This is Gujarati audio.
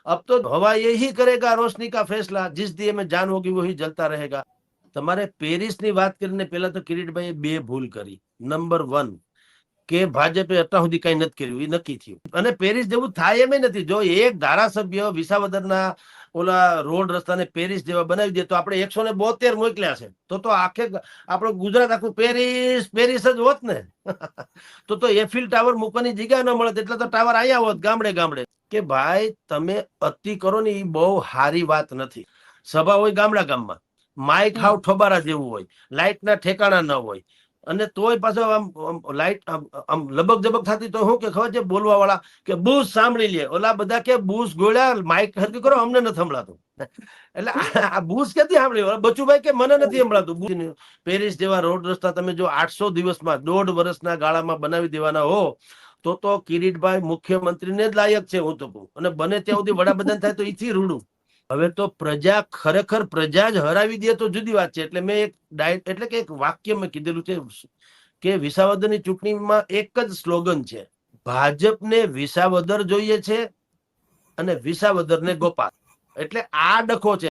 अब तो हवा यही करेगा रोशनी का फैसला, जिस दिए में जान होगी वही जलता रहेगा। તમારે પેરિસની વાત કરીને પહેલા તો કિરીટભાઈએ બે ભૂલ કરી। નંબર 1 કે ભાજપે અત્યાર સુધી કઈ નથી કર્યું, એ નક્કી થયું, અને પેરિસ જેવું થાય એમ નથી। જો એક ધારાસભ્ય વિસાવદરના ઓલા રોડ રસ્તાને પેરિસ જેવા બનાવી દે તો આપણે 172 મોકલ્યા છે, તો આખે આપણું ગુજરાત આખું પેરિસ પેરિસ જ હોત ને। તો એફિલ ટાવર મૂકવાની જગ્યા ન મળે એટલે તો ટાવર અહીંયા હોત ગામડે ગામડે। કે ભાઈ તમે અતિ કરો ને એ બહુ સારી વાત નથી। સભા હોય ગામડા ગામમાં, માઇક હાવ ઠોબારા જેવું હોય, લાઇટના ઠેકાણા ન હોય, અને તોય પાછો આમ લાઇટ આમ લબક જબક થતી તો શું કે ખબર છે બોલવા વાળા કે બૂસ સાંભળી લે, ઓલા બધા કે બૂસ ગોળ્યા માઇક હરકી કરો અમને નથી સંભળાતું। એટલે આ બૂસ ક્યાંથી સાંભળી? બચુભાઈ કે મને નથી સંભળાતું। પેરિસ જેવા રોડ રસ્તા તમે જો 800 દિવસમાં 1.5 વર્ષના ગાળામાં બનાવી દેવાના હો તો કિરીટભાઈ મુખ્યમંત્રીને જ લાયક છે હું તો કહું, અને બને ત્યાં સુધી વડાપ્રધાન થાય તો ઈથી રૂડું। હવે તો પ્રજા ખરેખર પ્રજા જ હરાવી દે તો જુદી વાત છે। એટલે મેં એક વાક્ય મેં કીધેલું છે કે વિસાવદરની ચૂંટણીમાં એક જ સ્લોગન છે, ભાજપને વિસાવદર જોઈએ છે અને વિસાવદરને ગોપાલ। એટલે આ ડખો છે।